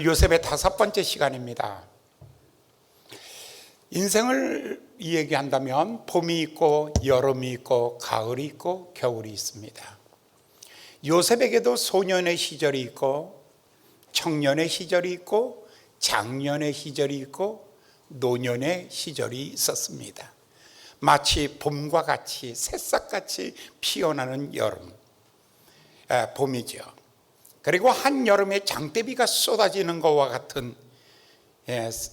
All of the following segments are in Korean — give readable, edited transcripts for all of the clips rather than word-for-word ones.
요셉의 5번째 시간입니다. 인생을 이야기한다면 봄이 있고 여름이 있고 가을이 있고 겨울이 있습니다. 요셉에게도 소년의 시절이 있고 청년의 시절이 있고 장년의 시절이 있고 노년의 시절이 있었습니다. 마치 봄과 같이 새싹같이 피어나는 여름, 봄이죠. 그리고 한여름에 장대비가 쏟아지는 것과 같은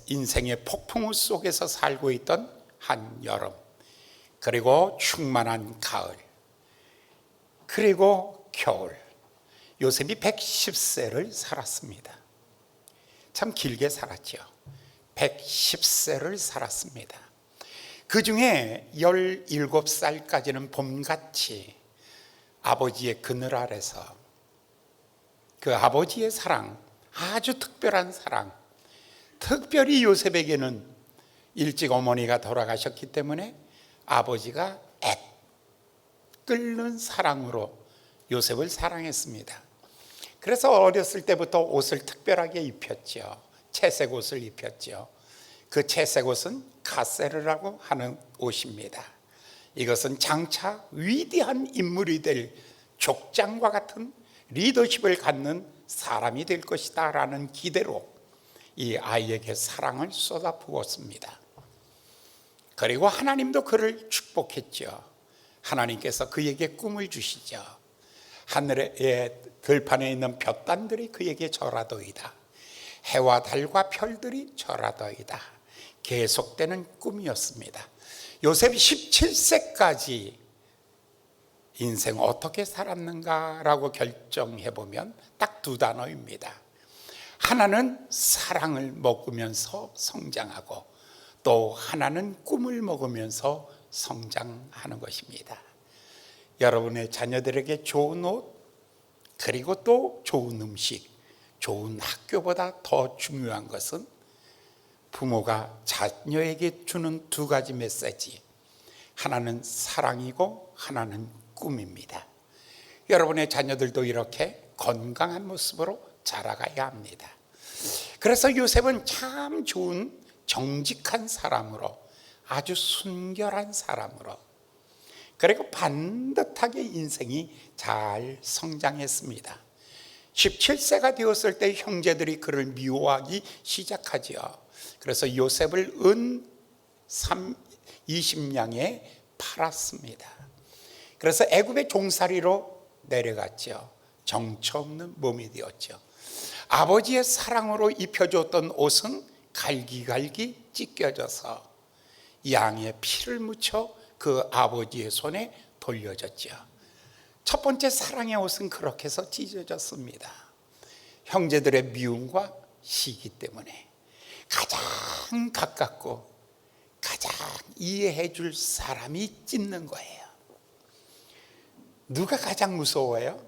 인생의 폭풍우 속에서 살고 있던 한여름, 그리고 충만한 가을, 그리고 겨울. 요셉이 110세를 살았습니다. 참 길게 살았죠. 110세를 살았습니다. 그 중에 17살까지는 봄같이 아버지의 그늘 아래서 그 아버지의 사랑, 아주 특별한 사랑, 특별히 요셉에게는 일찍 어머니가 돌아가셨기 때문에 아버지가 애 끓는 사랑으로 요셉을 사랑했습니다. 그래서 어렸을 때부터 옷을 특별하게 입혔죠. 채색 옷을 입혔죠. 그 채색 옷은 가세르라고 하는 옷입니다. 이것은 장차 위대한 인물이 될 족장과 같은 리더십을 갖는 사람이 될 것이다 라는 기대로 이 아이에게 사랑을 쏟아부었습니다. 그리고 하나님도 그를 축복했죠. 하나님께서 그에게 꿈을 주시죠. 하늘의 들판에 있는 볕단들이 그에게 절하더이다. 해와 달과 별들이 절하더이다. 계속되는 꿈이었습니다. 요셉이 17세까지 인생 어떻게 살았는가라고 결정해보면 딱 2단어입니다. 하나는 사랑을 먹으면서 성장하고 또 하나는 꿈을 먹으면서 성장하는 것입니다. 여러분의 자녀들에게 좋은 옷, 그리고 또 좋은 음식, 좋은 학교보다 더 중요한 것은 부모가 자녀에게 주는 2가지 메시지, 하나는 사랑이고 하나는 꿈입니다. 여러분의 자녀들도 이렇게 건강한 모습으로 자라가야 합니다. 그래서 요셉은 참 좋은 정직한 사람으로, 아주 순결한 사람으로, 그리고 반듯하게 인생이 잘 성장했습니다. 17세가 되었을 때 형제들이 그를 미워하기 시작하지요. 그래서 요셉을 은 20냥에 팔았습니다. 그래서 애굽의 종살이로 내려갔죠. 정처 없는 몸이 되었죠. 아버지의 사랑으로 입혀줬던 옷은 갈기갈기 찢겨져서 양의 피를 묻혀 그 아버지의 손에 돌려졌죠. 첫 번째 사랑의 옷은 그렇게 해서 찢어졌습니다. 형제들의 미움과 시기 때문에 가장 가깝고 가장 이해해 줄 사람이 찢는 거예요. 누가 가장 무서워요?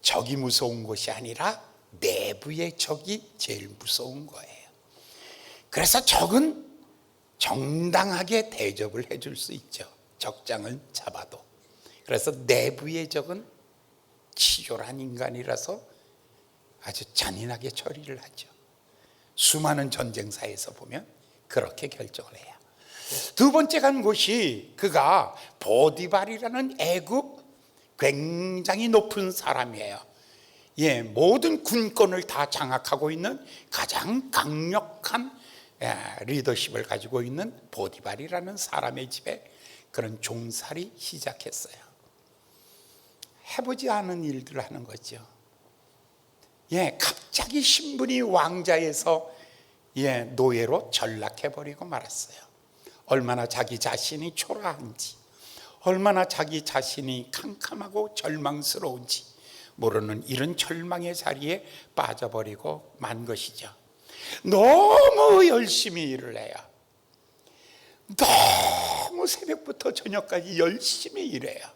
적이 무서운 것이 아니라 내부의 적이 제일 무서운 거예요. 그래서 적은 정당하게 대접을 해줄 수 있죠. 적장을 잡아도. 그래서 내부의 적은 치졸한 인간이라서 아주 잔인하게 처리를 하죠. 수많은 전쟁사에서 보면 그렇게 결정을 해요. 2번째 간 곳이 그가 보디발이라는 애굽 굉장히 높은 사람이에요. 모든 군권을 다 장악하고 있는 가장 강력한 리더십을 가지고 있는 보디발이라는 사람의 집에 그런 종살이 시작했어요. 해보지 않은 일들을 하는 거죠. 갑자기 신분이 왕자에서 노예로 전락해버리고 말았어요. 얼마나 자기 자신이 초라한지, 얼마나 자기 자신이 캄캄하고 절망스러운지 모르는 이런 절망의 자리에 빠져버리고 만 것이죠. 너무 열심히 일을 해요. 너무 새벽부터 저녁까지 열심히 일해요.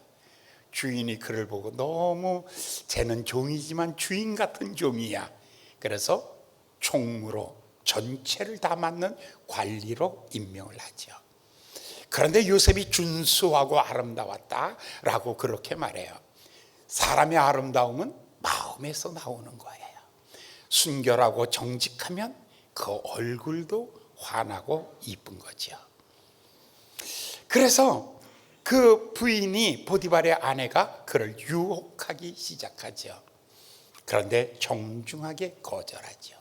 주인이 그를 보고 너무 쟤는 종이지만 주인 같은 종이야. 그래서 총무로 전체를 다 맡는 관리로 임명을 하죠. 그런데 요셉이 준수하고 아름다웠다라고 그렇게 말해요. 사람의 아름다움은 마음에서 나오는 거예요. 순결하고 정직하면 그 얼굴도 환하고 이쁜 거죠. 그래서 그 부인이 보디발의 아내가 그를 유혹하기 시작하죠. 그런데 정중하게 거절하죠.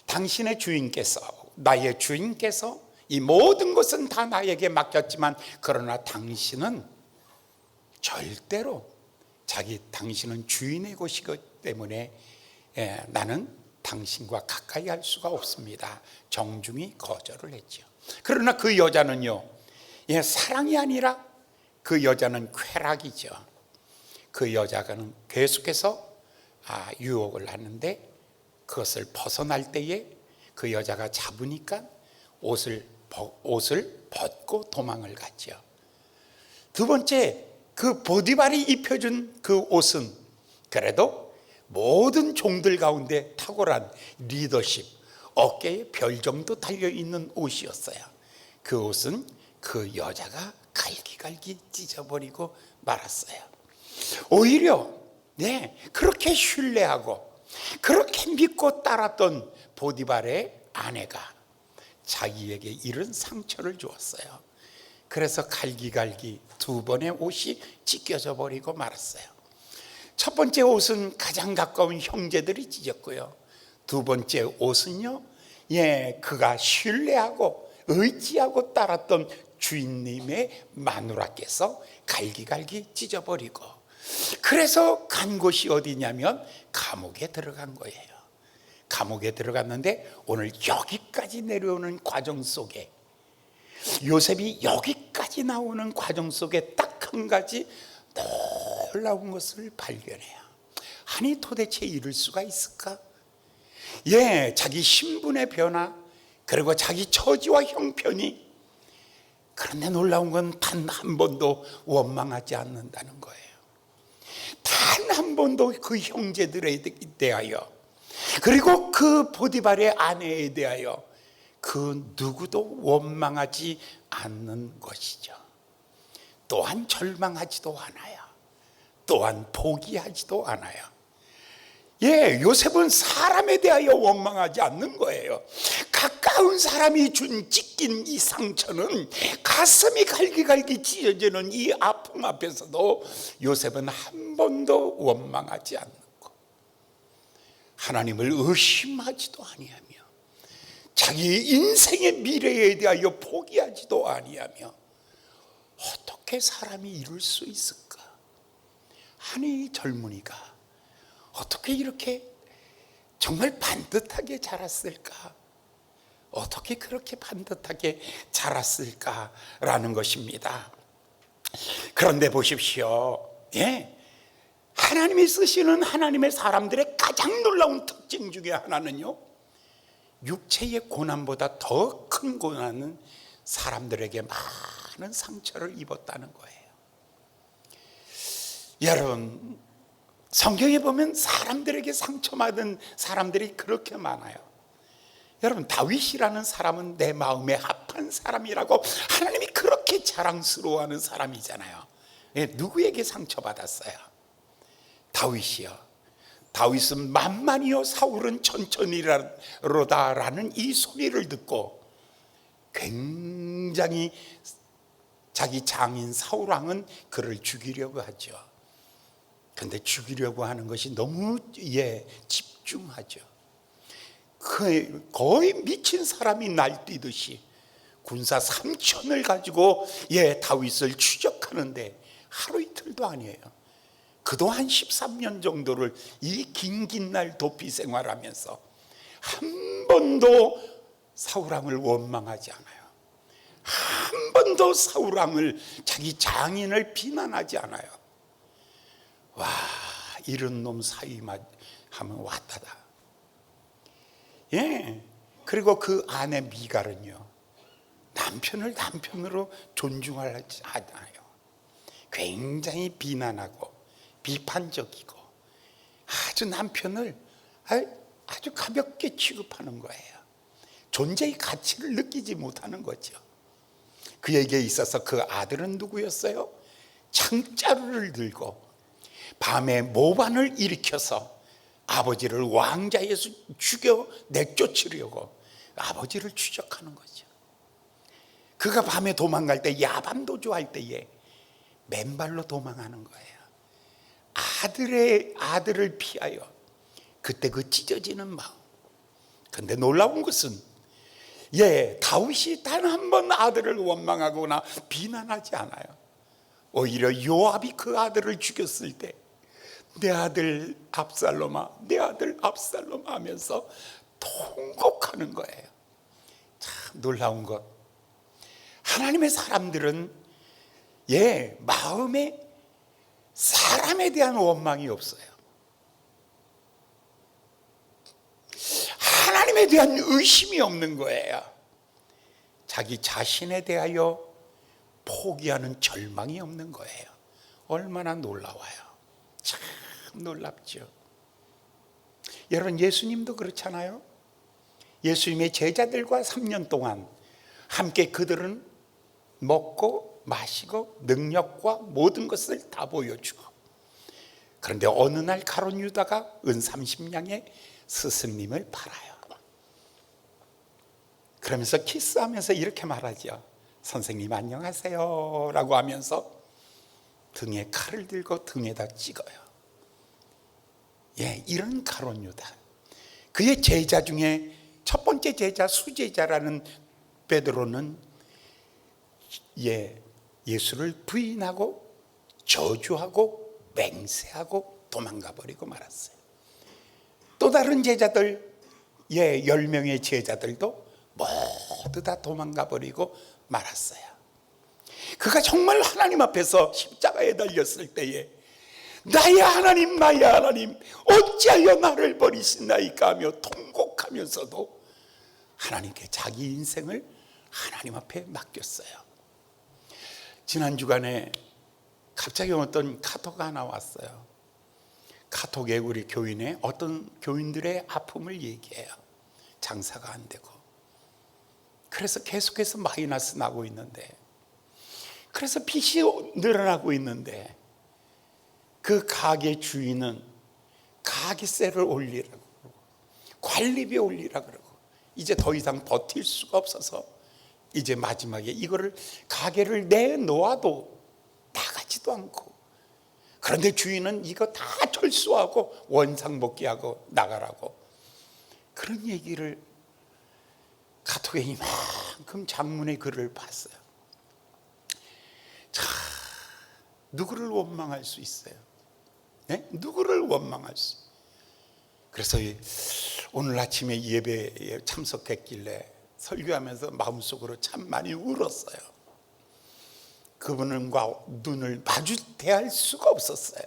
당신의 주인께서, 나의 주인께서 이 모든 것은 다 나에게 맡겼지만 그러나 당신은 절대로 당신은 주인의 것이기 때문에 나는 당신과 가까이 할 수가 없습니다. 정중히 거절을 했죠. 그러나 그 여자는요, 사랑이 아니라 그 여자는 쾌락이죠. 그 여자는 계속해서 유혹을 하는데 그것을 벗어날 때에 그 여자가 잡으니까 옷을 벗고 도망을 갔죠. 두 번째, 그 보디발이 입혀준 그 옷은 그래도 모든 종들 가운데 탁월한 리더십, 어깨에 별 정도 달려있는 옷이었어요. 그 옷은 그 여자가 갈기갈기 찢어버리고 말았어요. 오히려 그렇게 신뢰하고 그렇게 믿고 따랐던 보디발의 아내가 자기에게 이런 상처를 주었어요. 그래서 갈기갈기 두 번의 옷이 찢겨져 버리고 말았어요. 첫 번째 옷은 가장 가까운 형제들이 찢었고요, 두 번째 옷은요, 그가 신뢰하고 의지하고 따랐던 주인님의 마누라께서 갈기갈기 찢어버리고, 그래서 간 곳이 어디냐면 감옥에 들어간 거예요. 감옥에 들어갔는데 오늘 여기까지 내려오는 과정 속에, 요셉이 여기까지 나오는 과정 속에 딱 한 가지 놀라운 것을 발견해요. 아니 도대체 이럴 수가 있을까? 자기 신분의 변화, 그리고 자기 처지와 형편이, 그런데 놀라운 건 단 한 번도 원망하지 않는다는 거예요. 단 한 번도 그 형제들에 대하여, 그리고 그 보디발의 아내에 대하여 그 누구도 원망하지 않는 것이죠. 또한 절망하지도 않아요. 또한 포기하지도 않아요. 요셉은 사람에 대하여 원망하지 않는 거예요. 가까운 사람이 준 찢긴 이 상처는, 가슴이 갈기갈기 찢어지는 이 아픔 앞에서도 요셉은 한 번도 원망하지 않고 하나님을 의심하지도 아니하며 자기 인생의 미래에 대하여 포기하지도 아니하며, 어떻게 사람이 이룰 수 있을까? 아니 이 젊은이가 어떻게 이렇게 정말 반듯하게 자랐을까? 어떻게 그렇게 반듯하게 자랐을까라는 것입니다. 그런데 보십시오, 하나님이 쓰시는 하나님의 사람들의 가장 놀라운 특징 중에 하나는요, 육체의 고난보다 더 큰 고난은 사람들에게 많은 상처를 입었다는 거예요. 여러분, 성경에 보면 사람들에게 상처받은 사람들이 그렇게 많아요. 여러분, 다윗이라는 사람은 내 마음에 합한 사람이라고 하나님이 그렇게 자랑스러워하는 사람이잖아요. 누구에게 상처받았어요? 다윗이요. 다윗은 만만이요 사울은 천천히로다라는 이 소리를 듣고 굉장히 자기 장인 사울 왕은 그를 죽이려고 하죠. 그런데 죽이려고 하는 것이 너무 집중하죠. 거의 미친 사람이 날뛰듯이 군사 3,000을 가지고 다윗을 추적하는데 하루 이틀도 아니에요. 그동안 13년 정도를 이 긴 날 도피 생활하면서 한 번도 사울왕을 원망하지 않아요. 한 번도 사울왕을, 자기 장인을 비난하지 않아요. 와, 이런 놈 사위만 하면 왔다다. 그리고 그 아내 미갈은요, 남편을 남편으로 존중하지 않아요. 굉장히 비난하고 비판적이고 아주 남편을 아주 가볍게 취급하는 거예요. 존재의 가치를 느끼지 못하는 거죠. 그에게 있어서 그 아들은 누구였어요? 창자루를 들고 밤에 모반을 일으켜서 아버지를 왕좌에서 죽여 내쫓으려고 아버지를 추적하는 거죠. 그가 밤에 도망갈 때, 야밤도주할 때에 맨발로 도망하는 거예요. 아들을 피하여. 그때 그 찢어지는 마음. 근데 놀라운 것은 다윗이 단 한 번 아들을 원망하거나 비난하지 않아요. 오히려 요압이 그 아들을 죽였을 때 내 아들 압살롬아, 내 아들 압살롬아 하면서 통곡하는 거예요. 참 놀라운 것. 하나님의 사람들은 마음에 사람에 대한 원망이 없어요. 하나님에 대한 의심이 없는 거예요. 자기 자신에 대하여 포기하는 절망이 없는 거예요. 얼마나 놀라워요. 참 놀랍죠. 여러분, 예수님도 그렇잖아요. 예수님의 제자들과 3년 동안 함께 그들은 먹고 마시고 능력과 모든 것을 다 보여주고, 그런데 어느 날 가룟 유다가 은 30냥에 스승님을 팔아요. 그러면서 키스하면서 이렇게 말하죠. 선생님 안녕하세요 라고 하면서 등에 칼을 들고 등에다 찍어요. 이런 가룟 유다. 그의 제자 중에 첫 번째 제자 수제자라는 베드로는 예수를 부인하고 저주하고 맹세하고 도망가 버리고 말았어요. 또 다른 제자들 10명의 제자들도 모두 다 도망가 버리고 말았어요. 그가 정말 하나님 앞에서 십자가에 달렸을 때에 나의 하나님 나의 하나님 어찌하여 나를 버리시나이까 하며 통곡하면서도 하나님께 자기 인생을 하나님 앞에 맡겼어요. 지난 주간에 갑자기 어떤 카톡이 하나 왔어요. 카톡에 우리 교인의 어떤 교인들의 아픔을 얘기해요. 장사가 안 되고, 그래서 계속해서 마이너스 나고 있는데, 그래서 빚이 늘어나고 있는데, 그 가게 주인은 가게세를 올리라고 그러고 관리비 올리라고 그러고 이제 더 이상 버틸 수가 없어서 이제 마지막에 이거를 가게를 내놓아도 나가지도 않고, 그런데 주인은 이거 다 철수하고 원상복귀하고 나가라고, 그런 얘기를 카톡에 이만큼 장문의 글을 봤어요. 자, 누구를 원망할 수 있어요? 누구를 원망할 수? 그래서 오늘 아침에 예배에 참석했길래 설교하면서 마음속으로 참 많이 울었어요. 그분과 눈을 마주 대할 수가 없었어요.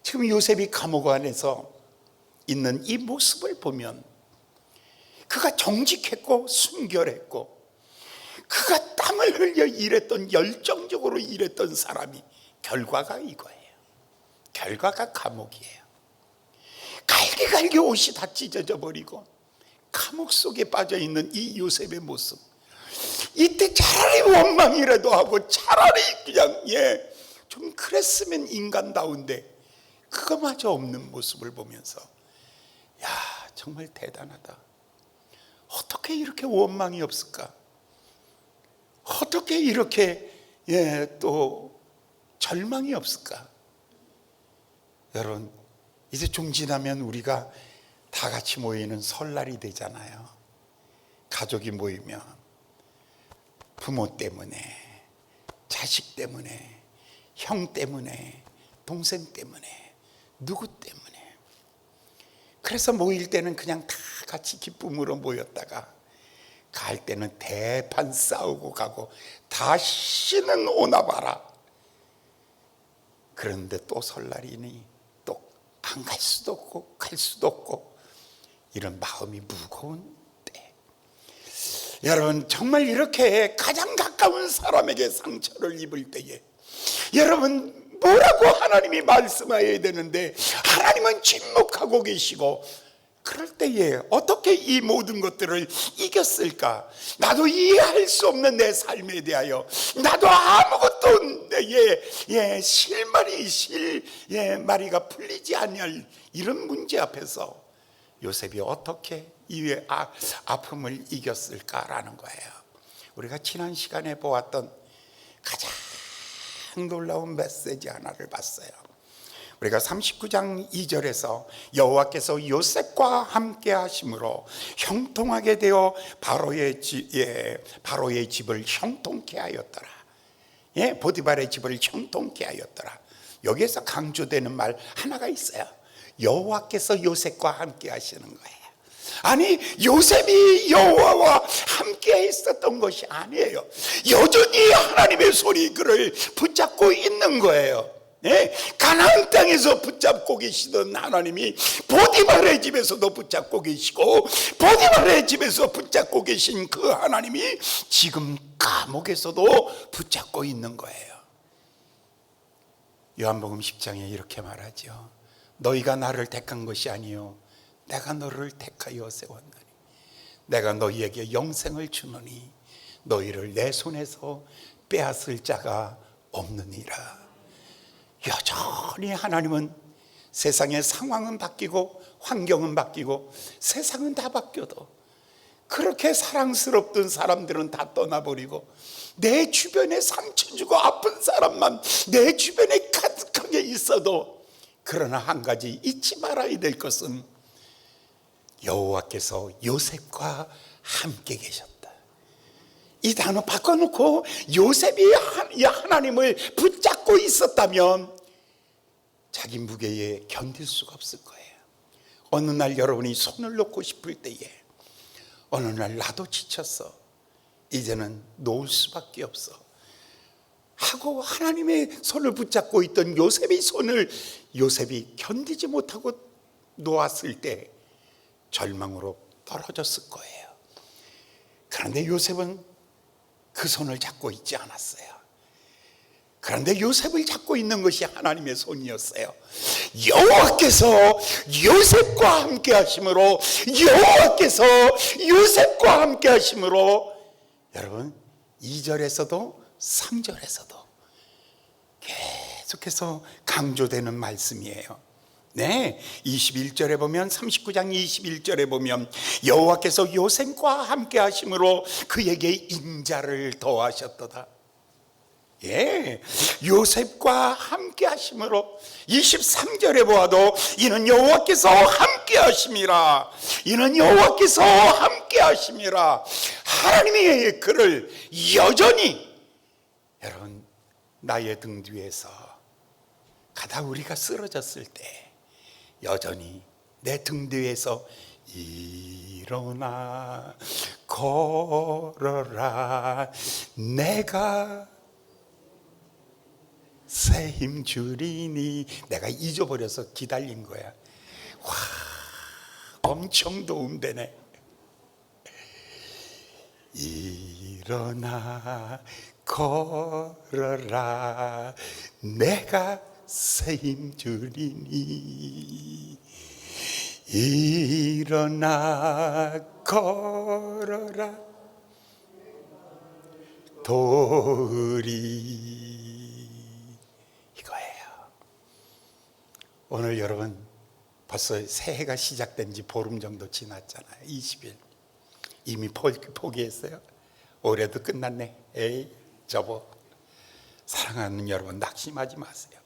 지금 요셉이 감옥 안에서 있는 이 모습을 보면 그가 정직했고 순결했고 그가 땀을 흘려 일했던, 열정적으로 일했던 사람이 결과가 이거예요. 결과가 감옥이에요. 갈기갈기 옷이 다 찢어져 버리고 감옥 속에 빠져있는 이 요셉의 모습, 이때 차라리 원망이라도 하고 차라리 그냥 좀 그랬으면 인간다운데 그거마저 없는 모습을 보면서 정말 대단하다. 어떻게 이렇게 원망이 없을까? 어떻게 이렇게 또 절망이 없을까? 여러분, 이제 좀 지나면 우리가 다 같이 모이는 설날이 되잖아요. 가족이 모이면 부모 때문에, 자식 때문에, 형 때문에, 동생 때문에, 누구 때문에. 그래서 모일 때는 그냥 다 같이 기쁨으로 모였다가 갈 때는 대판 싸우고 가고 다시는 오나 봐라. 그런데 또 설날이니 또 안 갈 수도 없고 갈 수도 없고, 이런 마음이 무거운 때, 여러분 정말 이렇게 가장 가까운 사람에게 상처를 입을 때에 여러분 뭐라고 하나님이 말씀해야 되는데 하나님은 침묵하고 계시고 그럴 때에 어떻게 이 모든 것들을 이겼을까? 나도 이해할 수 없는 내 삶에 대하여 나도 아무것도 실마리가 풀리지 않을 이런 문제 앞에서 요셉이 어떻게 이 아픔을 이겼을까라는 거예요. 우리가 지난 시간에 보았던 가장 놀라운 메시지 하나를 봤어요. 우리가 39장 2절에서 여호와께서 요셉과 함께 하심으로 형통하게 되어 바로의 집을 형통케 하였더라. 보디발의 집을 형통케 하였더라. 여기에서 강조되는 말 하나가 있어요. 여호와께서 요셉과 함께 하시는 거예요. 아니, 요셉이 여호와와 함께 있었던 것이 아니에요. 여전히 하나님의 손이 그를 붙잡고 있는 거예요. 가나안 땅에서 붙잡고 계시던 하나님이 보디발의 집에서도 붙잡고 계시고, 보디발의 집에서 붙잡고 계신 그 하나님이 지금 감옥에서도 붙잡고 있는 거예요. 요한복음 10장에 이렇게 말하죠. 너희가 나를 택한 것이 아니요 내가 너를 택하여 세웠노니 내가 너희에게 영생을 주노니 너희를 내 손에서 빼앗을 자가 없느니라. 여전히 하나님은 세상의 상황은 바뀌고 환경은 바뀌고 세상은 다 바뀌어도 그렇게 사랑스럽던 사람들은 다 떠나버리고 내 주변에 상처 주고 아픈 사람만 내 주변에 가득하게 있어도, 그러나 한 가지 잊지 말아야 될 것은 여호와께서 요셉과 함께 계셨다. 이 단어 바꿔놓고 요셉이 하나님을 붙잡고 있었다면 자기 무게에 견딜 수가 없을 거예요. 어느 날 여러분이 손을 놓고 싶을 때에, 어느 날 나도 지쳤어, 이제는 놓을 수밖에 없어 하고 하나님의 손을 붙잡고 있던 요셉이 견디지 못하고 놓았을 때 절망으로 떨어졌을 거예요. 그런데 요셉은 그 손을 잡고 있지 않았어요. 그런데 요셉을 잡고 있는 것이 하나님의 손이었어요. 여호와께서 요셉과 함께 하심으로, 여호와께서 요셉과 함께 하심으로, 여러분 2절에서도 3절에서도 계속해서 강조되는 말씀이에요. 21절에 보면, 39장 21절에 보면 여호와께서 요셉과 함께 하심으로 그에게 인자를 더하셨도다. 요셉과 함께 하심으로 23절에 보아도 이는 여호와께서 함께 하심이라, 이는 여호와께서 함께 하심이라. 하나님이 그를 여전히, 여러분 나의 등 뒤에서 가다 우리가 쓰러졌을 때 여전히 내 등 뒤에서 일어나 걸어라 내가 새 힘 주리니. 내가 잊어버려서 기다린 거야. 와, 엄청 도움되네. 일어나 걸어라 내가 새 힘 주리니. 일어나 걸어라 도리. 이거예요. 오늘 여러분 벌써 새해가 시작된 지 보름 정도 지났잖아요. 20일. 이미 포기했어요? 올해도 끝났네. 에이 접어. 사랑하는 여러분, 낙심하지 마세요.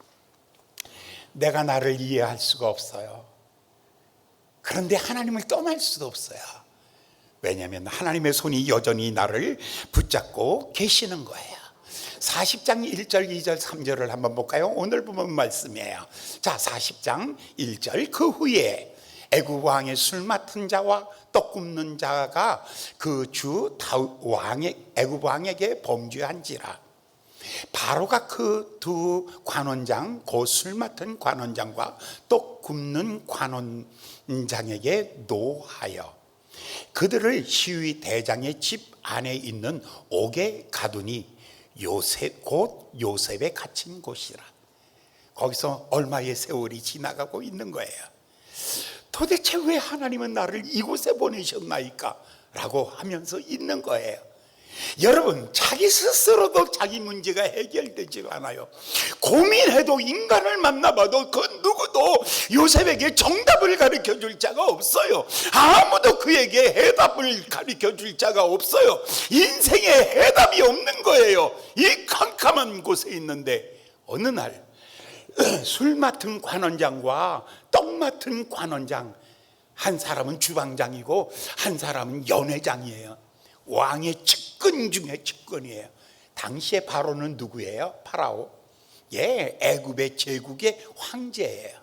내가 나를 이해할 수가 없어요. 그런데 하나님을 떠날 수도 없어요. 왜냐하면 하나님의 손이 여전히 나를 붙잡고 계시는 거예요. 40장 1절 2절 3절을 한번 볼까요? 오늘 보면 말씀이에요. 자, 40장 1절. 그 후에 애굽 왕의 술 맡은 자와 떡 굽는 자가 그 주 애굽 왕에게 범죄한지라. 바로가 그 두 관원장, 그 술 맡은 관원장과 떡 굽는 관원장에게 노하여 그들을 시위 대장의 집 안에 있는 옥에 가두니 곧 요셉에 갇힌 곳이라. 거기서 얼마의 세월이 지나가고 있는 거예요. 도대체 왜 하나님은 나를 이곳에 보내셨나이까? 라고 하면서 있는 거예요. 여러분, 자기 스스로도 자기 문제가 해결되지 않아요. 고민해도, 인간을 만나봐도 그 누구도 요셉에게 정답을 가르쳐 줄 자가 없어요. 아무도 그에게 해답을 가르쳐 줄 자가 없어요. 인생에 해답이 없는 거예요. 이 캄캄한 곳에 있는데 어느 날 술 맡은 관원장과 떡 맡은 관원장, 한 사람은 주방장이고 한 사람은 연회장이에요. 왕의 측근 중에 측근이에요. 당시에 바로는 누구예요? 파라오. 예, 애굽의 제국의 황제예요.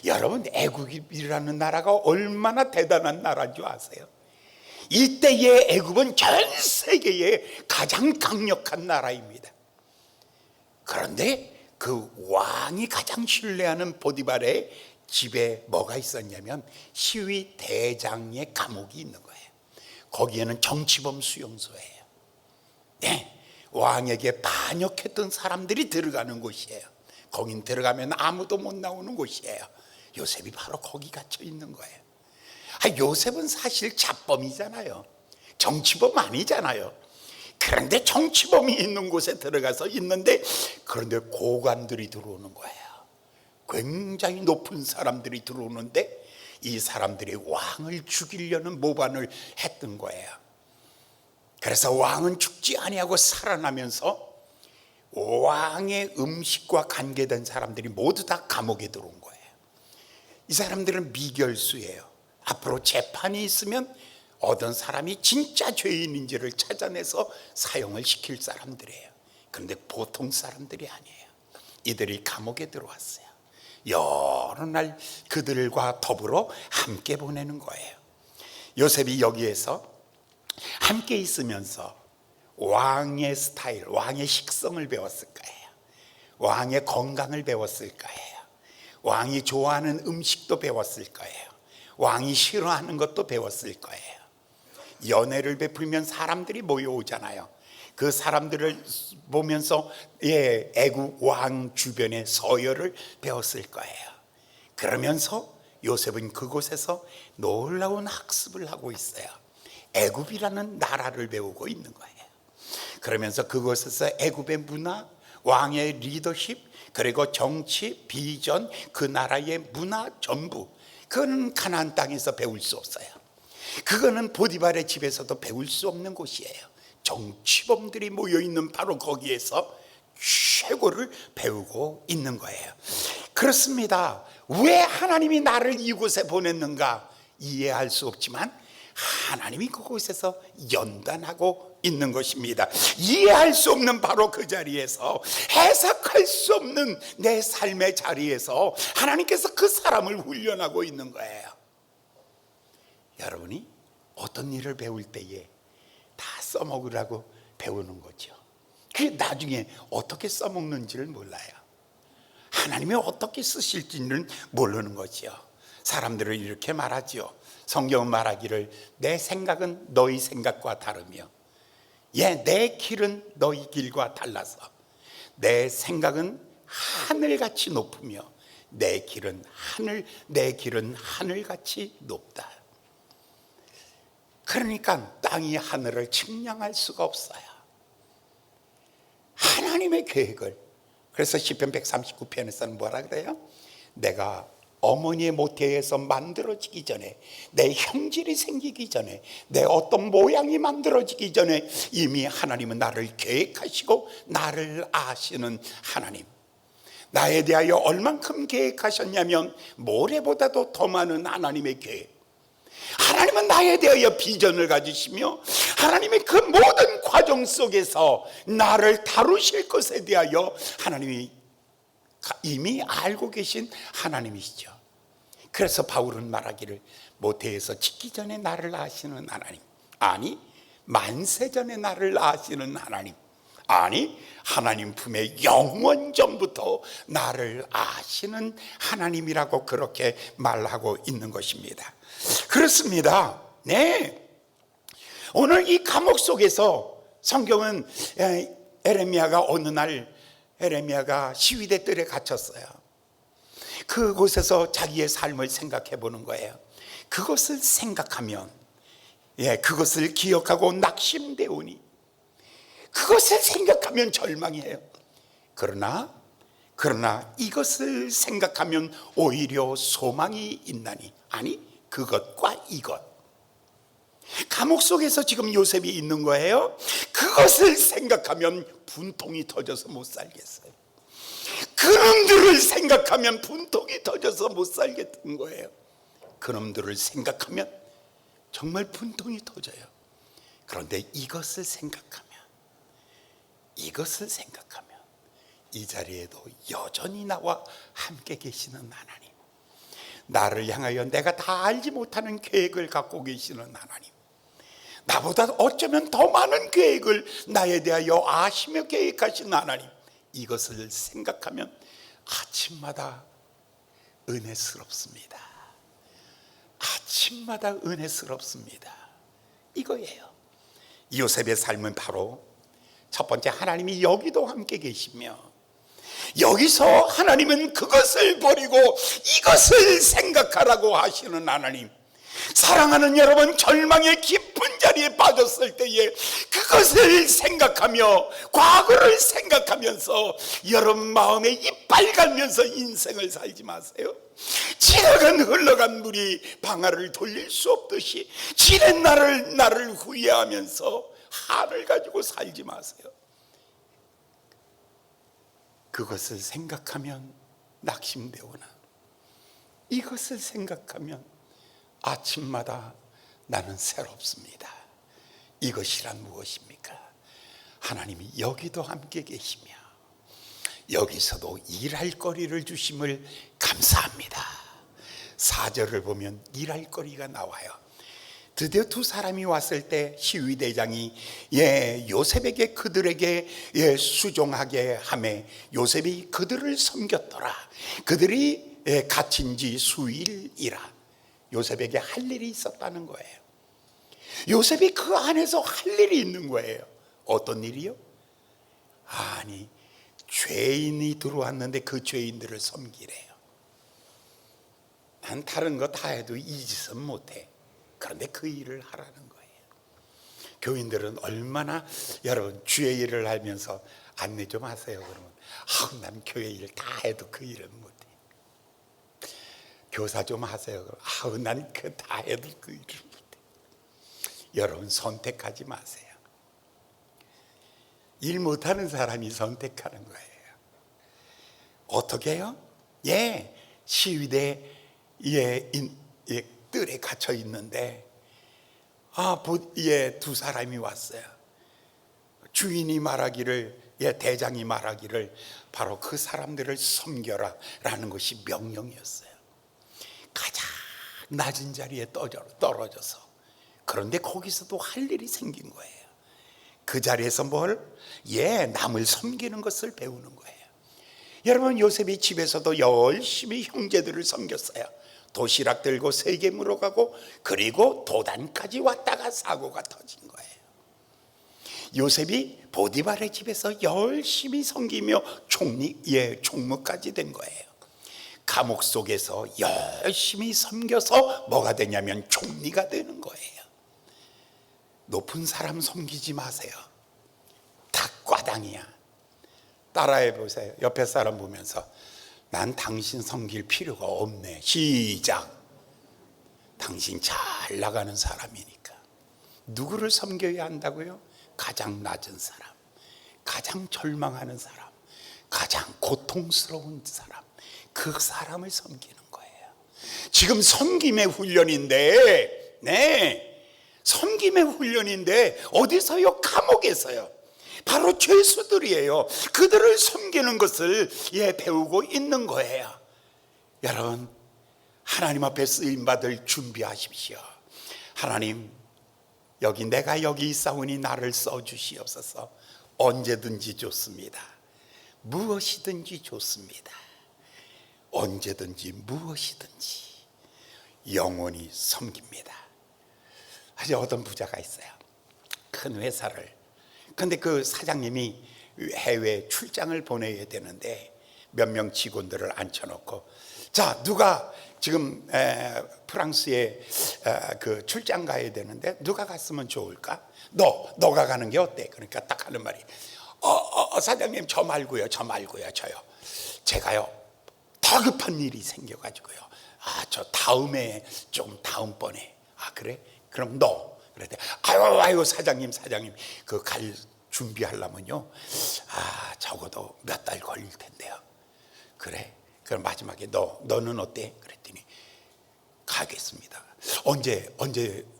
여러분, 애굽이라는 나라가 얼마나 대단한 나라인 줄 아세요? 이때의 애굽은 전 세계의 가장 강력한 나라입니다. 그런데 그 왕이 가장 신뢰하는 보디발의 집에 뭐가 있었냐면 시위 대장의 감옥이 있는 거예요. 거기에는 정치범 수용소예요. 네, 왕에게 반역했던 사람들이 들어가는 곳이에요. 거긴 들어가면 아무도 못 나오는 곳이에요. 요셉이 바로 거기 갇혀 있는 거예요. 요셉은 사실 잡범이잖아요. 정치범 아니잖아요. 그런데 정치범이 있는 곳에 들어가서 있는데, 그런데 고관들이 들어오는 거예요. 굉장히 높은 사람들이 들어오는데 이 사람들이 왕을 죽이려는 모반을 했던 거예요. 그래서 왕은 죽지 아니하고 살아나면서 왕의 음식과 관계된 사람들이 모두 다 감옥에 들어온 거예요. 이 사람들은 미결수예요. 앞으로 재판이 있으면 어떤 사람이 진짜 죄인인지를 찾아내서 사형을 시킬 사람들이에요. 그런데 보통 사람들이 아니에요. 이들이 감옥에 들어왔어요. 여러 날 그들과 더불어 함께 보내는 거예요. 요셉이 여기에서 함께 있으면서 왕의 스타일, 왕의 식성을 배웠을 거예요. 왕의 건강을 배웠을 거예요. 왕이 좋아하는 음식도 배웠을 거예요. 왕이 싫어하는 것도 배웠을 거예요. 연애를 베풀면 사람들이 모여오잖아요. 그 사람들을 보면서 애국 왕 주변의 서열을 배웠을 거예요. 그러면서 요셉은 그곳에서 놀라운 학습을 하고 있어요. 애굽이라는 나라를 배우고 있는 거예요. 그러면서 그곳에서 애굽의 문화, 왕의 리더십, 그리고 정치, 비전, 그 나라의 문화 전부, 그건 가나안 땅에서 배울 수 없어요. 그거는 보디발의 집에서도 배울 수 없는 곳이에요. 정치범들이 모여있는 바로 거기에서 최고를 배우고 있는 거예요. 그렇습니다. 왜 하나님이 나를 이곳에 보냈는가 이해할 수 없지만 하나님이 그곳에서 연단하고 있는 것입니다. 이해할 수 없는 바로 그 자리에서, 해석할 수 없는 내 삶의 자리에서 하나님께서 그 사람을 훈련하고 있는 거예요. 여러분이 어떤 일을 배울 때에 다 써먹으라고 배우는 거죠. 그게 나중에 어떻게 써먹는지를 몰라요. 하나님이 어떻게 쓰실지는 모르는 거죠. 사람들은 이렇게 말하죠. 성경은 말하기를 내 생각은 너희 생각과 다르며 내 길은 너희 길과 달라서 내 생각은 하늘같이 높으며 내 길은 하늘같이 높다. 그러니까 땅이 하늘을 측량할 수가 없어요. 하나님의 계획을, 그래서 시편 139편에서는 뭐라 그래요? 내가 어머니의 모태에서 만들어지기 전에, 내 형질이 생기기 전에, 내 어떤 모양이 만들어지기 전에 이미 하나님은 나를 계획하시고 나를 아시는 하나님. 나에 대하여 얼만큼 계획하셨냐면 모래보다도 더 많은 하나님의 계획. 하나님은 나에 대하여 비전을 가지시며 하나님의 그 모든 과정 속에서 나를 다루실 것에 대하여 하나님이 이미 알고 계신 하나님이시죠. 그래서 바울은 말하기를 모태에서 짓기 전에 나를 아시는 하나님, 아니 만세 전에 나를 아시는 하나님, 아니 하나님 품에 영원 전부터 나를 아시는 하나님이라고 그렇게 말하고 있는 것입니다. 그렇습니다. 네. 오늘 이 감옥 속에서 성경은 에레미야가 어느 날 에레미야가 시위대 뜰에 갇혔어요. 그곳에서 자기의 삶을 생각해 보는 거예요. 그것을 생각하면, 그것을 기억하고 낙심되오니, 그것을 생각하면 절망이에요. 그러나 이것을 생각하면 오히려 소망이 있나니, 아니 그것과 이것, 감옥 속에서 지금 요셉이 있는 거예요. 그것을 생각하면 분통이 터져서 못 살겠어요. 그놈들을 생각하면 분통이 터져서 못 살겠던 거예요. 그놈들을 생각하면 정말 분통이 터져요. 그런데 이것을 생각하면 이 자리에도 여전히 나와 함께 계시는 하나님, 나를 향하여 내가 다 알지 못하는 계획을 갖고 계시는 하나님, 나보다 어쩌면 더 많은 계획을 나에 대하여 아시며 계획하신 하나님, 이것을 생각하면 아침마다 은혜스럽습니다. 아침마다 은혜스럽습니다. 이거예요. 요셉의 삶은 바로 첫 번째, 하나님이 여기도 함께 계시며, 여기서 하나님은 그것을 버리고 이것을 생각하라고 하시는 하나님. 사랑하는 여러분, 절망의 깊은 자리에 빠졌을 때에 그것을 생각하며, 과거를 생각하면서 여러분 마음에 이빨 갈면서 인생을 살지 마세요. 지나간 흘러간 물이 방아를 돌릴 수 없듯이 지난 나를 후회하면서 한을 가지고 살지 마세요. 그것을 생각하면 낙심되오나, 이것을 생각하면 아침마다 나는 새롭습니다. 이것이란 무엇입니까? 하나님이 여기도 함께 계시며 여기서도 일할 거리를 주심을 감사합니다. 4절을 보면 일할 거리가 나와요. 드디어 두 사람이 왔을 때 시위대장이 요셉에게 그들에게 수종하게 하매 요셉이 그들을 섬겼더라. 그들이 갇힌 지 수일이라. 요셉에게 할 일이 있었다는 거예요. 요셉이 그 안에서 할 일이 있는 거예요. 어떤 일이요? 아니, 죄인이 들어왔는데 그 죄인들을 섬기래요. 난 다른 거 다 해도 이 짓은 못해. 그런데 그 일을 하라는 거예요. 교인들은 얼마나 여러분 주의 일을 하면서 안내 좀 하세요. 그러면 난 교회 일 다 해도 그 일은 못해. 교사 좀 하세요. 그러면 난 그 다 해도 그 일을 못해. 여러분 선택하지 마세요. 일 못하는 사람이 선택하는 거예요. 어떻게 해요? 시위대 뜰에 갇혀 있는데 두 사람이 왔어요. 주인이 말하기를, 대장이 말하기를 바로 그 사람들을 섬겨라 라는 것이 명령이었어요. 가장 낮은 자리에 떨어져서. 그런데 거기서도 할 일이 생긴 거예요. 그 자리에서 남을 섬기는 것을 배우는 거예요. 여러분, 요셉이 집에서도 열심히 형제들을 섬겼어요. 도시락 들고 세계 물어가고, 그리고 도단까지 왔다가 사고가 터진 거예요. 요셉이 보디발의 집에서 열심히 섬기며 총무까지 된 거예요. 감옥 속에서 열심히 섬겨서 뭐가 되냐면 총리가 되는 거예요. 높은 사람 섬기지 마세요. 다 과당이야. 따라해 보세요. 옆에 사람 보면서 난 당신 섬길 필요가 없네. 시작. 당신 잘 나가는 사람이니까. 누구를 섬겨야 한다고요? 가장 낮은 사람, 가장 절망하는 사람, 가장 고통스러운 사람, 그 사람을 섬기는 거예요. 지금 섬김의 훈련인데, 섬김의 훈련인데 어디서요? 감옥에서요. 바로 죄수들이에요. 그들을 섬기는 것을 배우고 있는 거예요. 여러분, 하나님 앞에 쓰임받을 준비하십시오. 하나님, 내가 여기 있사오니 나를 써주시옵소서. 언제든지 좋습니다. 무엇이든지 좋습니다. 언제든지 무엇이든지 영원히 섬깁니다. 아주 어떤 부자가 있어요. 큰 회사를. 근데 그 사장님이 해외 출장을 보내야 되는데 몇 명 직원들을 앉혀놓고, 자, 누가 지금 프랑스에 그 출장 가야 되는데 누가 갔으면 좋을까? 너가 가는 게 어때? 그러니까 딱 하는 말이, 사장님, 저 말고요, 저요. 제가요, 더 급한 일이 생겨가지고요. 저 다음번에. 그래? 그럼 너. 그랬대. 아유, 사장님, 그 갈 준비하려면요, 적어도 몇 달 걸릴 텐데요. 그래? 그럼 마지막에 너는 어때? 그랬더니, 가겠습니다.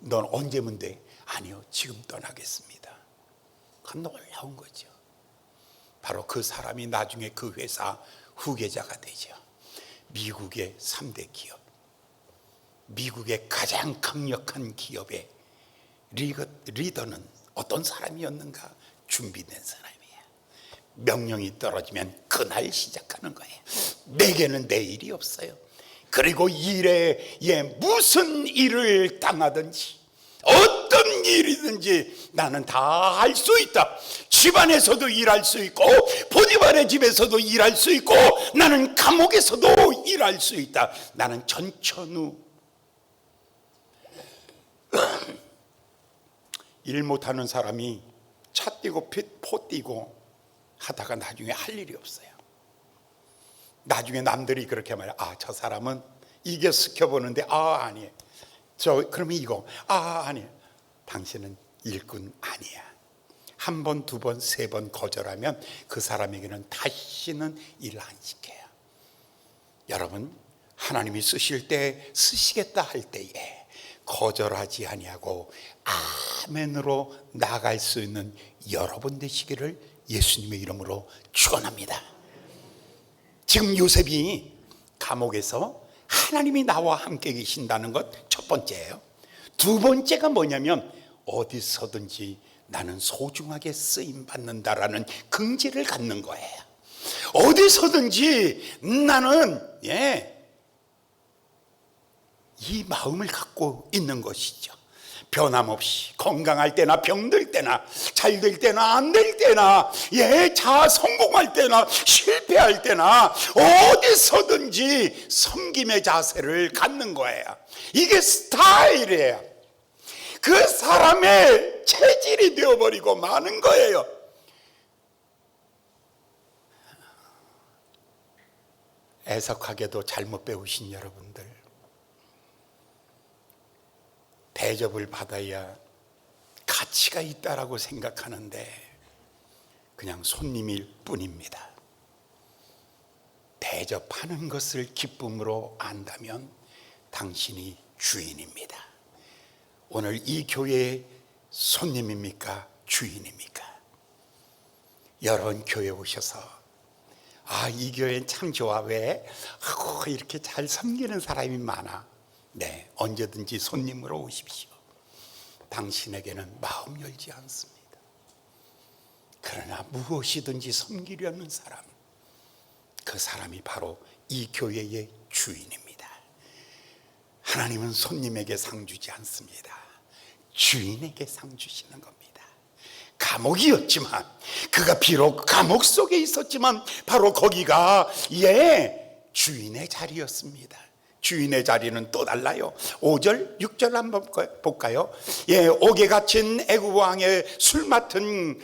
넌 언제면 돼? 아니요, 지금 떠나겠습니다. 그 놀라운 거죠. 바로 그 사람이 나중에 그 회사 후계자가 되죠. 미국의 3대 기업, 미국의 가장 강력한 기업의 리더는 어떤 사람이었는가? 준비된 사람이에요. 명령이 떨어지면 그날 시작하는 거예요. 내게는 내일이 없어요. 그리고 일에 무슨 일을 당하든지 어떤 일이든지 나는 다 할 수 있다. 집안에서도 일할 수 있고 보디발의 집에서도 일할 수 있고 나는 감옥에서도 일할 수 있다. 나는 전천후. 일 못하는 사람이 차 띄고 포 띄고 하다가 나중에 할 일이 없어요. 나중에 남들이 그렇게 말해, 저 사람은 이게 스켜보는데 아니에요. 그러면 이거 아니에요. 당신은 일꾼 아니야. 한 번, 두 번, 세 번 거절하면 그 사람에게는 다시는 일 안 시켜요. 여러분, 하나님이 쓰시겠다 할 때에 거절하지 아니하고 아멘으로 나아갈 수 있는 여러분 되시기를 예수님의 이름으로 축원합니다. 지금 요셉이 감옥에서 하나님이 나와 함께 계신다는 것 첫 번째예요. 두 번째가 뭐냐면 어디서든지 나는 소중하게 쓰임 받는다라는 긍지를 갖는 거예요. 어디서든지 나는 이 마음을 갖고 있는 것이죠. 변함없이 건강할 때나 병들 때나 잘 될 때나 안 될 때나 성공할 때나 실패할 때나 어디서든지 섬김의 자세를 갖는 거예요. 이게 스타일이에요. 그 사람의 체질이 되어버리고 마는 거예요. 애석하게도 잘못 배우신 여러분들, 대접을 받아야 가치가 있다라고 생각하는데 그냥 손님일 뿐입니다. 대접하는 것을 기쁨으로 안다면 당신이 주인입니다. 오늘 이 교회의 손님입니까? 주인입니까? 여러분 교회 오셔서 이 교회는 참 좋아. 왜? 이렇게 잘 섬기는 사람이 많아. 네, 언제든지 손님으로 오십시오. 당신에게는 마음 열지 않습니다. 그러나 무엇이든지 섬기려는 사람, 그 사람이 바로 이 교회의 주인입니다. 하나님은 손님에게 상 주지 않습니다. 주인에게 상 주시는 겁니다. 감옥이었지만, 그가 비록 감옥 속에 있었지만 바로 거기가 주인의 자리였습니다. 주인의 자리는 또 달라요. 5절, 6절 한번 볼까요? 옥에 갇힌 애굽 왕의 술 맡은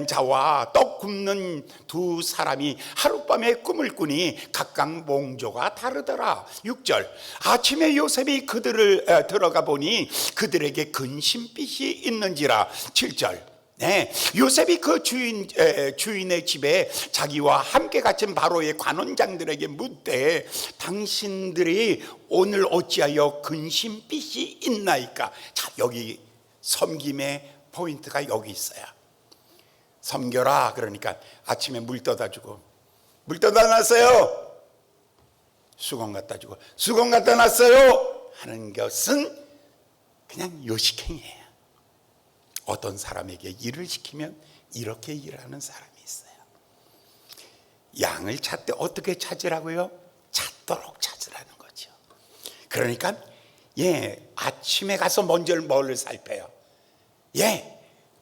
자와 떡 굽는 두 사람이 하룻밤에 꿈을 꾸니 각각 몽조가 다르더라. 6절, 아침에 요셉이 그들을 들어가 보니 그들에게 근심빛이 있는지라. 7절, 요셉이 그 주인의 집에 자기와 함께 갇힌 바로의 관원장들에게 묻되 당신들이 오늘 어찌하여 근심빛이 있나이까? 자, 여기 섬김의 포인트가 여기 있어요. 섬겨라. 그러니까 아침에 물 떠다 주고, 물 떠다 놨어요. 수건 갖다 주고, 수건 갖다 놨어요 하는 것은 그냥 요식행위예요. 어떤 사람에게 일을 시키면 이렇게 일하는 사람이 있어요. 양을 찾되 어떻게 찾으라고요? 찾도록 찾으라는 거죠. 그러니까 아침에 가서 먼저 뭘 살펴요?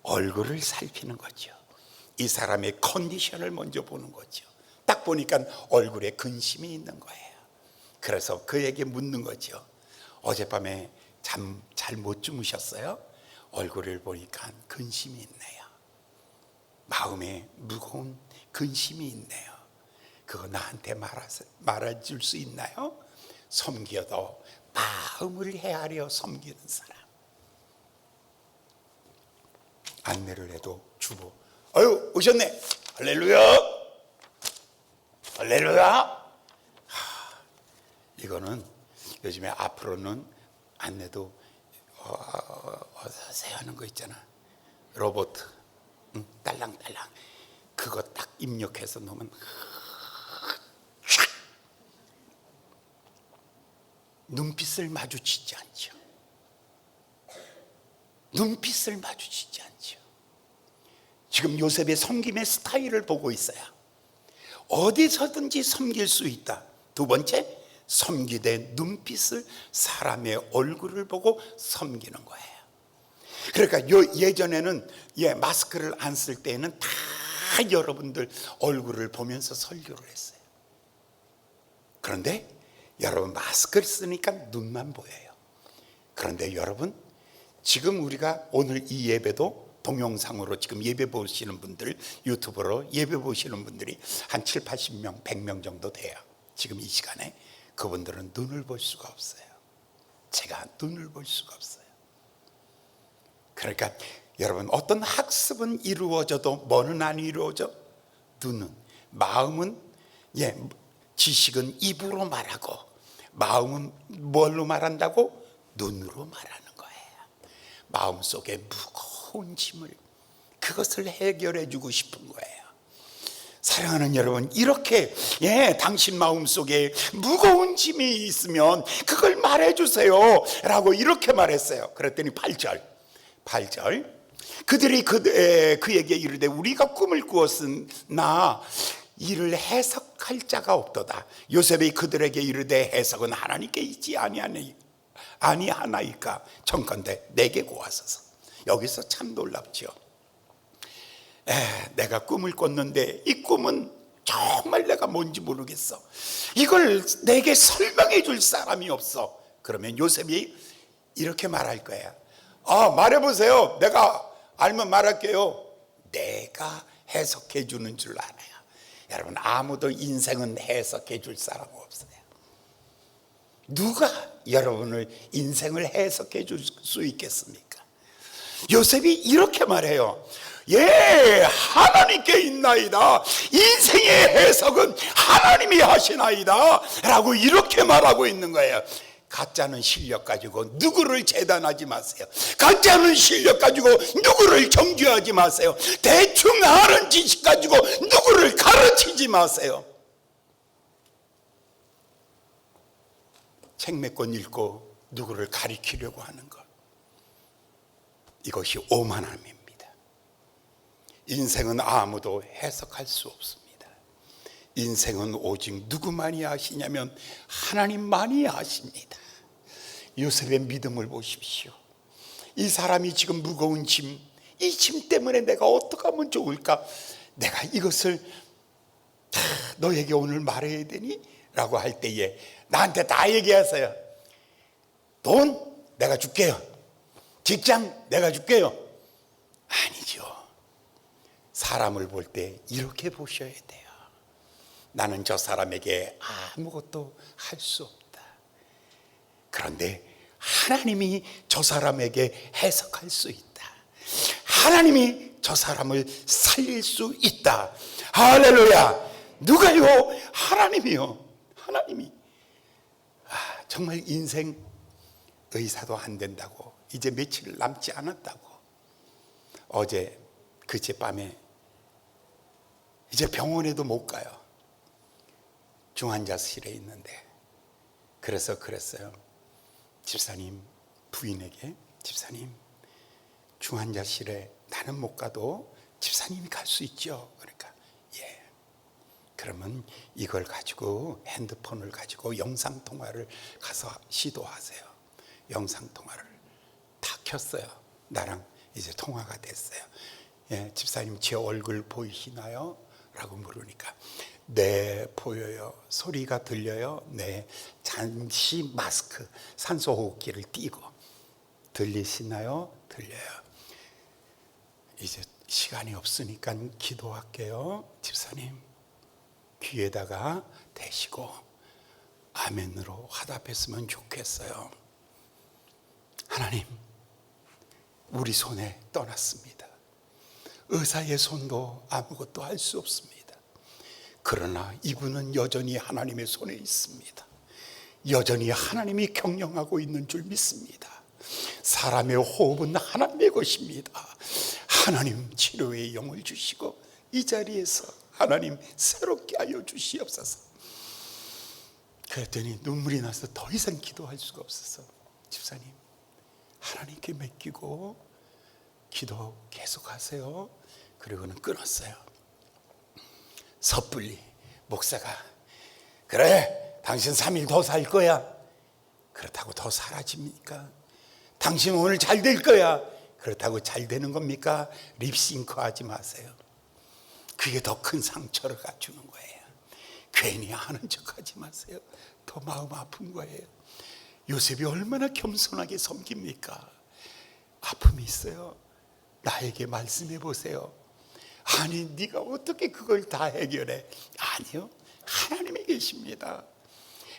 얼굴을 살피는 거죠. 이 사람의 컨디션을 먼저 보는 거죠. 딱 딱 보니까 얼굴에 근심이 있는 거예요. 그래서 그에게 묻는 거죠. 어젯밤에 잠 잘 못 주무셨어요? 얼굴을 보니까 근심이 있네요. 마음에 무거운 근심이 있네요. 그거 나한테 말해줄 수 있나요? 섬겨도 마음을 헤아려 섬기는 사람. 안내를 해도 주보, 아유 오셨네, 할렐루야, 할렐루야. 이거는 요즘에 앞으로는 안내도 어서오세요 하는 거 있잖아. 로봇 딸랑딸랑 그거 딱 입력해서 놓으면 눈빛을 마주치지 않죠. 눈빛을 마주치지 않죠. 지금 요셉의 섬김의 스타일을 보고 있어요. 어디서든지 섬길 수 있다. 두 번째, 섬기되 눈빛을, 사람의 얼굴을 보고 섬기는 거예요. 그러니까 예전에는 마스크를 안 쓸 때에는 다 여러분들 얼굴을 보면서 설교를 했어요. 그런데 여러분 마스크를 쓰니까 눈만 보여요. 그런데 여러분, 지금 우리가 오늘 이 예배도 동영상으로 지금 예배 보시는 분들, 유튜브로 예배 보시는 분들이 한 7, 80명, 100명 정도 돼요. 지금 이 시간에 그분들은 눈을 볼 수가 없어요. 제가 눈을 볼 수가 없어요. 그러니까 여러분, 어떤 학습은 이루어져도 뭐는 안 이루어져? 눈은, 마음은, 지식은 입으로 말하고 마음은 뭘로 말한다고? 눈으로 말하는 거예요. 마음속에 무거운 짐을, 그것을 해결해 주고 싶은 거예요. 사랑하는 여러분, 이렇게 당신 마음속에 무거운 짐이 있으면 그걸 말해 주세요 라고 이렇게 말했어요. 그랬더니 8절 그들이 그에게 이르되 우리가 꿈을 꾸었으나 이를 해석할 자가 없도다. 요셉이 그들에게 이르되 해석은 하나님께 있지 아니하나이까 청컨대 내게 고하소서. 여기서 참 놀랍죠. 내가 꿈을 꿨는데 이 꿈은 정말 내가 뭔지 모르겠어. 이걸 내게 설명해 줄 사람이 없어. 그러면 요셉이 이렇게 말할 거야. 말해보세요. 내가 알면 말할게요. 내가 해석해 주는 줄 알아요. 여러분, 아무도 인생은 해석해 줄 사람 없어요. 누가 여러분을 인생을 해석해 줄 수 있겠습니까? 요셉이 이렇게 말해요. 하나님께 있나이다. 인생의 해석은 하나님이 하시나이다 라고 이렇게 말하고 있는 거예요. 가짜는 실력 가지고 누구를 재단하지 마세요. 가짜는 실력 가지고 누구를 정죄하지 마세요. 대충 아는 지식 가지고 누구를 가르치지 마세요. 책 몇 권 읽고 누구를 가리키려고 하는 것, 이것이 오만함입니다. 인생은 아무도 해석할 수 없습니다. 인생은 오직 누구만이 아시냐면 하나님만이 아십니다. 요셉의 믿음을 보십시오. 이 사람이 지금 무거운 짐, 이 짐 때문에 내가 어떻게 하면 좋을까? 내가 이것을 다 너에게 오늘 말해야 되니? 라고 할 때에 나한테 다 얘기하세요. 돈 내가 줄게요. 직장 내가 줄게요. 아니죠. 사람을 볼 때 이렇게 보셔야 돼요. 나는 저 사람에게 아무것도 할 수 없다. 그런데 하나님이 저 사람에게 해석할 수 있다. 하나님이 저 사람을 살릴 수 있다. 할렐루야. 누가요? 하나님이요. 하나님이. 정말 인생 의사도 안 된다고, 이제 며칠 남지 않았다고, 어제 그제밤에 이제 병원에도 못 가요. 중환자실에 있는데, 그래서 그랬어요. 집사님, 부인에게, 집사님, 중환자실에 나는 못 가도 집사님이 갈 수 있죠. 그러니까 그러면 이걸 가지고, 핸드폰을 가지고 영상통화를 가서 시도하세요. 영상통화를 다 켰어요. 나랑 이제 통화가 됐어요. 집사님 제 얼굴 보이시나요? 라고 물으니까 네, 보여요. 소리가 들려요. 네, 잠시 마스크, 산소호흡기를 띄고. 들리시나요? 들려요. 이제 시간이 없으니까 기도할게요. 집사님, 귀에다가 대시고 아멘으로 화답했으면 좋겠어요. 하나님, 우리 손에 떠났습니다. 의사의 손도 아무것도 할 수 없습니다. 그러나 이분은 여전히 하나님의 손에 있습니다. 여전히 하나님이 경영하고 있는 줄 믿습니다. 사람의 호흡은 하나님의 것입니다. 하나님, 치료의 영을 주시고 이 자리에서 하나님 새롭게 하여 주시옵소서. 그랬더니 눈물이 나서 더 이상 기도할 수가 없어서, 집사님, 하나님께 맡기고 기도 계속하세요. 그리고는 끊었어요. 섣불리 목사가, 그래, 당신 3일 더 살 거야. 그렇다고 더 사라집니까? 당신 오늘 잘 될 거야. 그렇다고 잘 되는 겁니까? 립싱크 하지 마세요. 그게 더 큰 상처를 갖추는 거예요. 괜히 하는 척 하지 마세요. 더 마음 아픈 거예요. 요셉이 얼마나 겸손하게 섬깁니까? 아픔이 있어요. 나에게 말씀해 보세요. 아니, 네가 어떻게 그걸 다 해결해? 아니요, 하나님이 계십니다.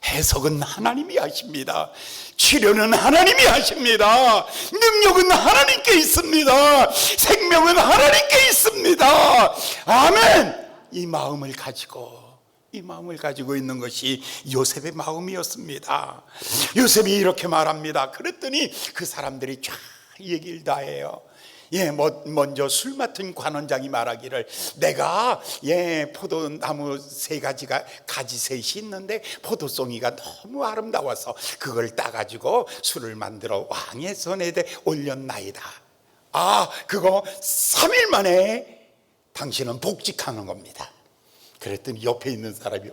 해석은 하나님이 하십니다. 치료는 하나님이 하십니다. 능력은 하나님께 있습니다. 생명은 하나님께 있습니다. 아멘. 이 마음을 가지고 있는 것이 요셉의 마음이었습니다. 요셉이 이렇게 말합니다. 그랬더니 그 사람들이 쫙 얘기를 다 해요. 먼저 술 맡은 관원장이 말하기를, 내가 포도나무 3가지가 가지 셋이 있는데 포도송이가 너무 아름다워서 그걸 따가지고 술을 만들어 왕의 손에 올렸나이다. 아, 그거 3일 만에 당신은 복직하는 겁니다. 그랬더니 옆에 있는 사람이,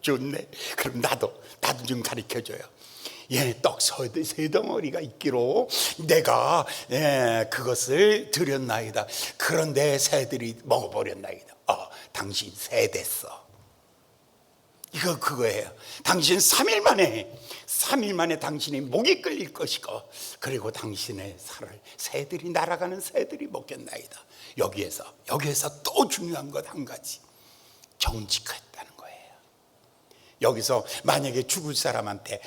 좋네. 그럼 나도 좀 가르쳐줘요. 떡 3덩어리가 있기로 내가 그것을 드렸나이다. 그런데 새들이 먹어버렸나이다. 당신 새 됐어. 그거예요. 당신 3일 만에 당신의 목이 끌릴 것이고, 그리고 당신의 살을 새들이, 날아가는 새들이 먹겠나이다. 여기에서 또 중요한 것 한 가지, 정직했다는 거예요. 여기서 만약에 죽을 사람한테,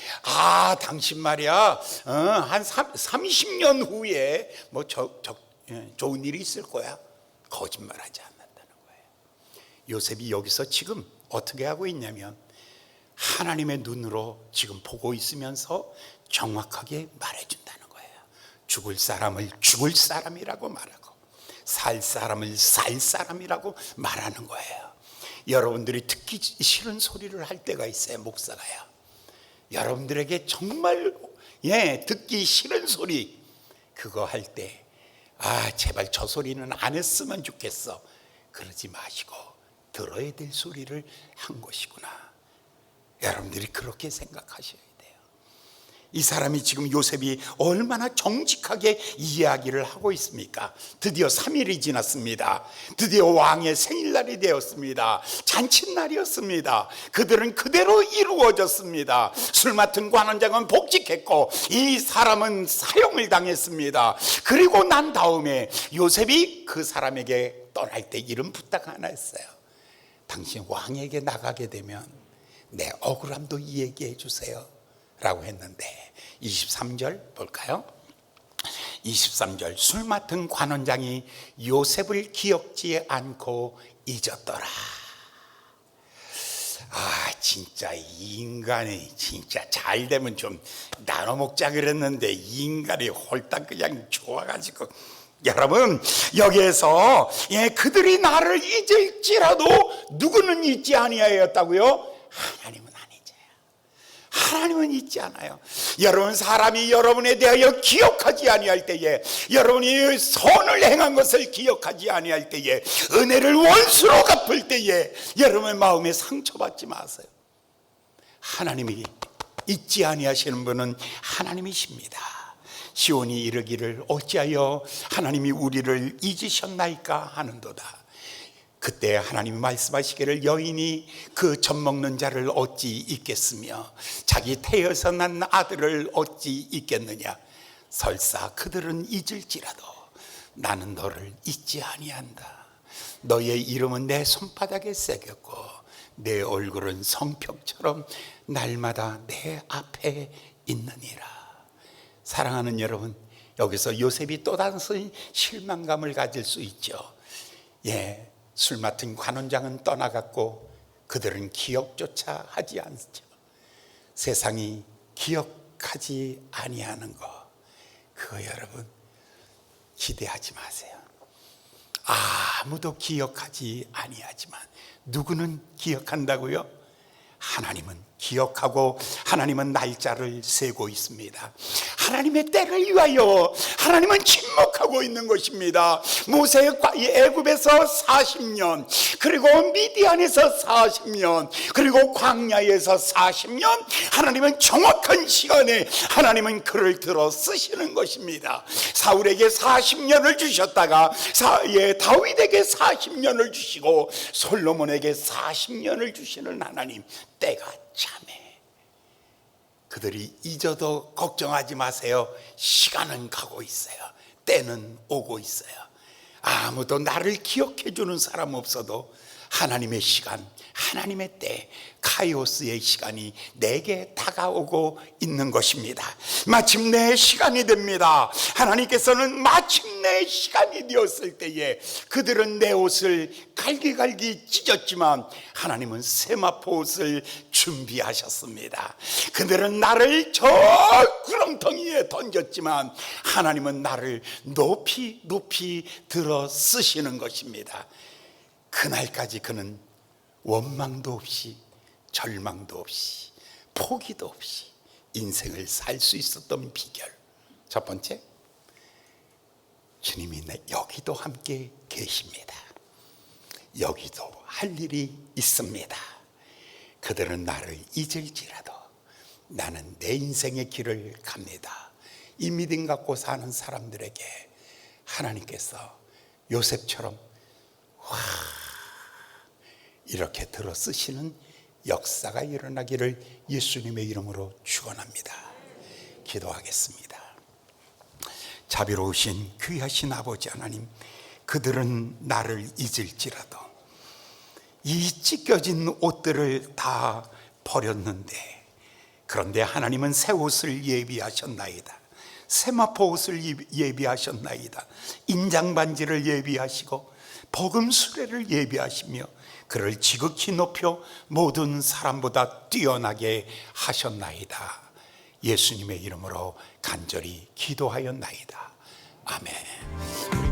당신 말이야, 한 30년 후에 좋은 일이 있을 거야, 거짓말하지 않는다는 거예요. 요셉이 여기서 지금 어떻게 하고 있냐면, 하나님의 눈으로 지금 보고 있으면서 정확하게 말해준다는 거예요. 죽을 사람을 죽을 사람이라고 말하고, 살 사람을 살 사람이라고 말하는 거예요. 여러분들이 듣기 싫은 소리를 할 때가 있어요. 목사가요, 여러분들에게 정말 듣기 싫은 소리, 그거 할 때, 제발 저 소리는 안 했으면 좋겠어, 그러지 마시고 들어야 될 소리를 한 것이구나. 여러분들이 그렇게 생각하셔야 돼요. 이 사람이 지금, 요셉이 얼마나 정직하게 이야기를 하고 있습니까? 드디어 3일이 지났습니다. 드디어 왕의 생일날이 되었습니다. 잔칫날이었습니다. 그들은 그대로 이루어졌습니다. 술 맡은 관원장은 복직했고 이 사람은 사형을 당했습니다. 그리고 난 다음에 요셉이 그 사람에게 떠날 때 이런 부탁 하나 했어요. 당신 왕에게 나가게 되면 내 억울함도 얘기해 주세요 라고 했는데, 23절 볼까요? 23절, 술 맡은 관원장이 요셉을 기억지 않고 잊었더라. 진짜 이 인간이 진짜 잘 되면 좀 나눠 먹자 그랬는데 이 인간이 홀딱 그냥 좋아가지고, 여러분, 여기에서 그들이 나를 잊을지라도 누구는 잊지 아니하였다고요? 하나님은 안 잊어요. 하나님은 잊지 않아요. 여러분, 사람이 여러분에 대하여 기억하지 아니할 때에, 여러분이 선을 행한 것을 기억하지 아니할 때에, 은혜를 원수로 갚을 때에 여러분의 마음에 상처받지 마세요. 하나님이 잊지 아니하시는 분은 하나님이십니다. 시온이 이르기를, 어찌하여 하나님이 우리를 잊으셨나이까 하는도다. 그때 하나님이 말씀하시기를 여인이 그 젖먹는 자를 어찌 잊겠으며 자기 태에서 난 아들을 어찌 잊겠느냐. 설사 그들은 잊을지라도 나는 너를 잊지 아니한다. 너의 이름은 내 손바닥에 새겼고 내 얼굴은 성벽처럼 날마다 내 앞에 있느니라. 사랑하는 여러분, 여기서 요셉이 또 다른 실망감을 가질 수 있죠. 술 맡은 관원장은 떠나갔고 그들은 기억조차 하지 않죠. 세상이 기억하지 아니하는 거, 그거 여러분 기대하지 마세요. 아무도 기억하지 아니하지만 누구는 기억한다고요? 하나님은 기억하고 하나님은 날짜를 세고 있습니다. 하나님의 때를 위하여 하나님은 침묵하고 있는 것입니다. 모세가 애굽에서 40년, 그리고 미디안에서 40년, 그리고 광야에서 40년, 하나님은 정확한 시간에 하나님은 그를 들어 쓰시는 것입니다. 사울에게 40년을 주셨다가 다윗에게 40년을 주시고 솔로몬에게 40년을 주시는 하나님, 때가 참해. 그들이 잊어도 걱정하지 마세요. 시간은 가고 있어요. 때는 오고 있어요. 아무도 나를 기억해 주는 사람 없어도 하나님의 시간, 하나님의 때, 카이오스의 시간이 내게 다가오고 있는 것입니다. 마침내 시간이 됩니다. 하나님께서는 마침내 시간이 되었을 때에 그들은 내 옷을 갈기갈기 찢었지만 하나님은 세마포 옷을 준비하셨습니다. 그들은 나를 저 구렁텅이에 던졌지만 하나님은 나를 높이 높이 들어 쓰시는 것입니다. 그날까지 그는 원망도 없이 절망도 없이 포기도 없이 인생을 살 수 있었던 비결, 첫 번째, 주님이 여기도 함께 계십니다. 여기도 할 일이 있습니다. 그들은 나를 잊을지라도 나는 내 인생의 길을 갑니다. 이 믿음 갖고 사는 사람들에게 하나님께서 요셉처럼 이렇게 들어 쓰시는 역사가 일어나기를 예수님의 이름으로 축원합니다. 기도하겠습니다. 자비로우신 귀하신 아버지 하나님, 그들은 나를 잊을지라도 이 찢겨진 옷들을 다 버렸는데, 그런데 하나님은 새 옷을 예비하셨나이다. 세마포 옷을 예비하셨나이다. 인장반지를 예비하시고 복음수레를 예비하시며 그를 지극히 높여 모든 사람보다 뛰어나게 하셨나이다. 예수님의 이름으로 간절히 기도하였나이다. 아멘.